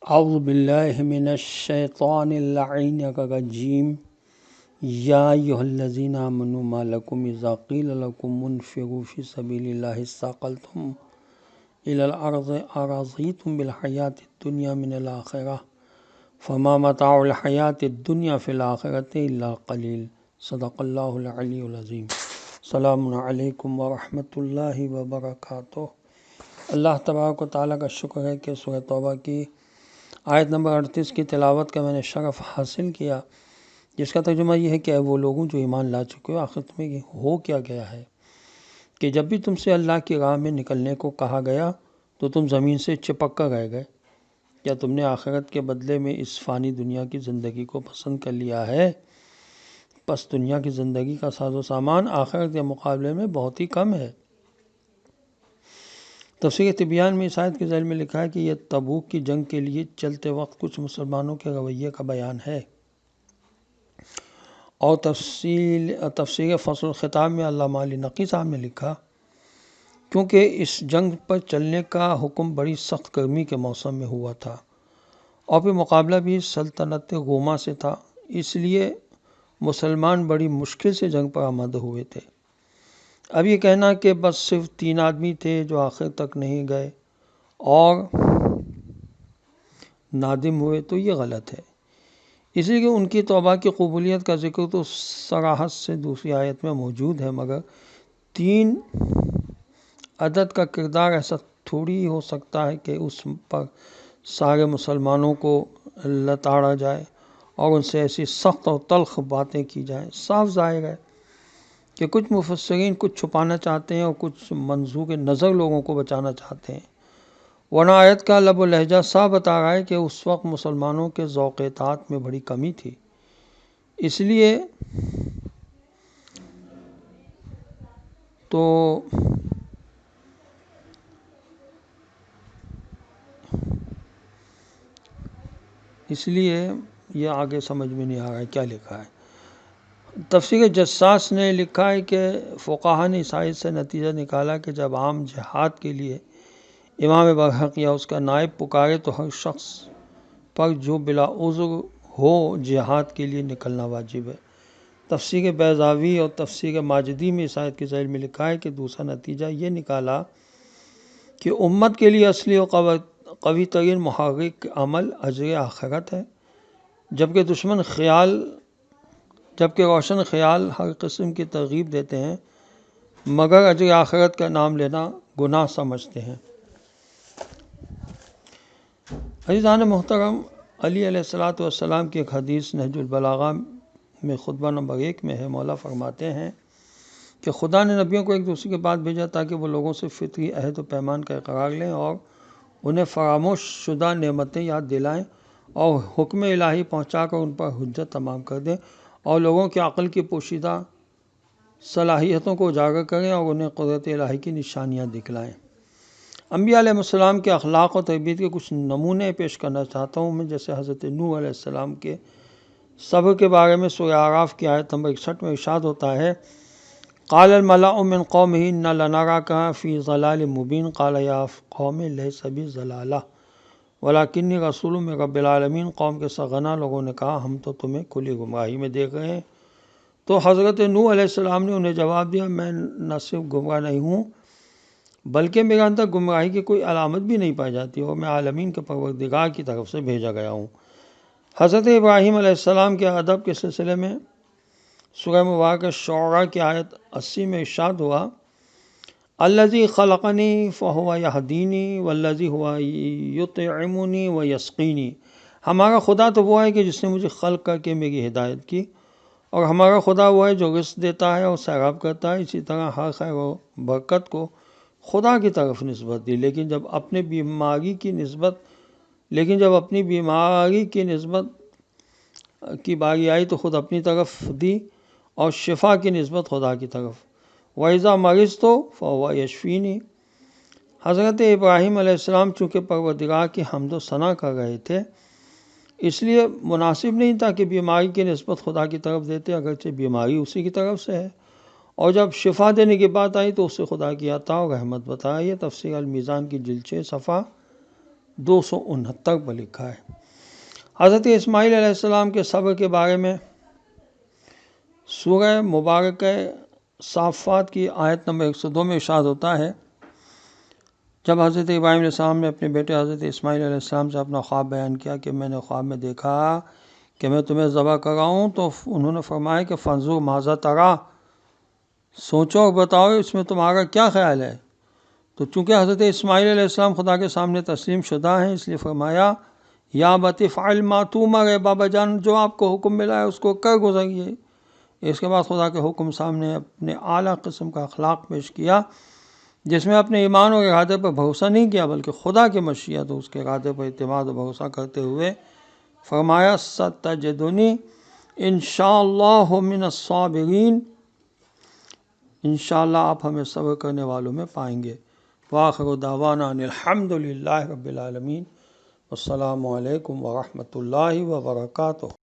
اعوذ باللہ من الشیطان اللعین الرجیم یا ایھا الذین آمنوا ما لکم اذا قیل لکم انفروا فی سبیل اللہ اثاقلتم الی الارض ارضیتم بالحیاۃ الدنیا من الآخرہ فما متاع الحیاۃ الدنیا فی الآخرۃ الا قلیل۔ صدق اللہ العلی العظیم۔ السلام علیکم ورحمۃ اللہ وبرکاتہ۔ اللہ تبارک و تعالیٰ کا شکر ہے کہ سورہ توبہ کی آیت نمبر 38 کی تلاوت کا میں نے شرف حاصل کیا، جس کا ترجمہ یہ ہے کہ اے وہ لوگوں جو ایمان لا چکے ہو، آخر تمہیں ہو کیا گیا ہے کہ جب بھی تم سے اللہ کی راہ میں نکلنے کو کہا گیا تو تم زمین سے چپک کر رہ گئے؟ کیا تم نے آخرت کے بدلے میں اس فانی دنیا کی زندگی کو پسند کر لیا ہے؟ پس دنیا کی زندگی کا ساز و سامان آخرت کے مقابلے میں بہت ہی کم ہے۔ تفسیر تبیان میں اس آیت کے ذیل میں لکھا ہے کہ یہ تبوک کی جنگ کے لیے چلتے وقت کچھ مسلمانوں کے رویے کا بیان ہے، اور تفسیر فصل الخطاب میں علامہ علی نقی صاحب نے لکھا کیونکہ اس جنگ پر چلنے کا حکم بڑی سخت گرمی کے موسم میں ہوا تھا اور پھر مقابلہ بھی سلطنت روما سے تھا، اس لیے مسلمان بڑی مشکل سے جنگ پر آمادہ ہوئے تھے۔ اب یہ کہنا کہ بس صرف 3 آدمی تھے جو آخر تک نہیں گئے اور نادم ہوئے تو یہ غلط ہے، اس لیے کہ ان کی توبہ کی قبولیت کا ذکر تو صراحت سے دوسری آیت میں موجود ہے، مگر 3 عدد کا کردار ایسا تھوڑی ہو سکتا ہے کہ اس پر سارے مسلمانوں کو لتاڑا جائے اور ان سے ایسی سخت اور تلخ باتیں کی جائیں۔ صاف ظاہر ہے کہ کچھ مفسرین کچھ چھپانا چاہتے ہیں اور کچھ منظور نظر لوگوں کو بچانا چاہتے ہیں، ورنہ آیت کا لب و لہجہ صاف بتا رہا ہے کہ اس وقت مسلمانوں کے ذوق اطاعت میں بڑی کمی تھی، اس لیے یہ آگے سمجھ میں نہیں آ رہا ہے کیا لکھا ہے۔ تفسیر جساس نے لکھا ہے کہ فقہا نے اس آیت سے نتیجہ نکالا کہ جب عام جہاد کے لیے امام برحق یا اس کا نائب پکارے تو ہر شخص پر جو بلا عذر ہو جہاد کے لیے نکلنا واجب ہے۔ تفسیر بیضاوی اور تفسیر ماجدی میں اس آیت کے ذیل میں لکھا ہے کہ دوسرا نتیجہ یہ نکالا کہ امت کے لیے اصلی اور قوی ترین محرک عمل اجر آخرت ہے، جبکہ روشن خیال ہر قسم کی ترغیب دیتے ہیں مگر اجر آخرت کا نام لینا گناہ سمجھتے ہیں۔ عزیزان محترم، علی علیہ السلام کی ایک حدیث نہج البلاغہ میں خطبہ نمبر 1 میں ہے۔ مولا فرماتے ہیں کہ خدا نے نبیوں کو ایک دوسرے کے بعد بھیجا تاکہ وہ لوگوں سے فطری عہد و پیمان کا اقرار لیں اور انہیں فراموش شدہ نعمتیں یاد دلائیں اور حکم الہی پہنچا کر ان پر حجت تمام کر دیں اور لوگوں کی عقل کی پوشیدہ صلاحیتوں کو اجاگر کریں اور انہیں قدرت الہی کی نشانیاں دکھلائیں۔ انبیاء علیہ السلام کے اخلاق و تربیت کے کچھ نمونے پیش کرنا چاہتا ہوں میں، جیسے حضرت نوح علیہ السلام کے صبر کے بارے میں سورہ اعراف کی آیت نمبر 61 میں ارشاد ہوتا ہے، قال الملأ من قومه انا لنراك في ضلال مبین قال یا قوم لیس بی ضلالہ ولکنی رسول من رب العالمین۔ قوم کے سرغنہ لوگوں نے کہا ہم تو تمہیں کھلی گمراہی میں دیکھ رہے ہیں، تو حضرت نوح علیہ السلام نے انہیں جواب دیا، میں نہ صرف گمراہ نہیں ہوں بلکہ میرے اندر گمراہی کی کوئی علامت بھی نہیں پائی جاتی اور میں عالمین کے پروردگار کی طرف سے بھیجا گیا ہوں۔ حضرت ابراہیم علیہ السلام کے ادب کے سلسلے میں سورہ مبارکہ شعراء کی آیت 80 میں ارشاد ہوا، الذی خلقنی فہو یہدینی والذی ہوا یطعمنی ویسقینی۔ ہمارا خدا تو وہ ہے کہ جس نے مجھے خلق کر کے میری ہدایت کی، اور ہمارا خدا وہ ہے جو رزق دیتا ہے اور سیراب کرتا ہے۔ اسی طرح ہر خیر و برکت کو خدا کی طرف نسبت دی، لیکن جب اپنی بیماری کی نسبت کی باری آئی تو خود اپنی طرف دی اور شفا کی نسبت خدا کی طرف۔ وَإِذَا مَرِضْتُ فَهُوَ يَشْفِينِ۔ حضرت ابراہیم علیہ السلام چونکہ پروردگار کی حمد و ثنا کر رہے تھے، اس لیے مناسب نہیں تھا کہ بیماری کی نسبت خدا کی طرف دیتے، اگرچہ بیماری اسی کی طرف سے ہے، اور جب شفا دینے کی بات آئی تو اس سے خدا کی عطا اور رحمت بتایا۔ یہ تفسیر المیزان کی جلد 6 صفحہ 269 پر لکھا ہے۔ حضرت اسماعیل علیہ السلام کے صبر کے بارے میں سورہ مبارکہ صافات کی آیت نمبر 102 میں ارشاد ہوتا ہے، جب حضرت ابراہیم علیہ السلام نے اپنے بیٹے حضرت اسماعیل علیہ السلام سے اپنا خواب بیان کیا کہ میں نے خواب میں دیکھا کہ میں تمہیں ذبح کر رہا ہوں، تو انہوں نے فرمایا کہ فانظر ماذا تری، سوچو اور بتاؤ اس میں تمہارا کیا خیال ہے۔ تو چونکہ حضرت اسماعیل علیہ السلام خدا کے سامنے تسلیم شدہ ہیں، اس لیے فرمایا یا ابت افعل ما تؤمر، اے بابا جان جو آپ کو حکم ملا ہے اس کو کر گزریے۔ اس کے بعد خدا کے حکم سامنے اپنے اعلیٰ قسم کا اخلاق پیش کیا، جس میں اپنے ایمان اور ارادے پر بھروسہ نہیں کیا بلکہ خدا کی مشیت اور اس کے ارادے پر اعتماد و بھروسہ کرتے ہوئے فرمایا ستجدنی انشاءاللہ من الصابرین، انشاءاللہ آپ ہمیں صبر کرنے والوں میں پائیں گے۔ وآخر دعوانا ان الحمد للہ رب العالمین، والسلام علیکم ورحمۃ اللہ وبرکاتہ۔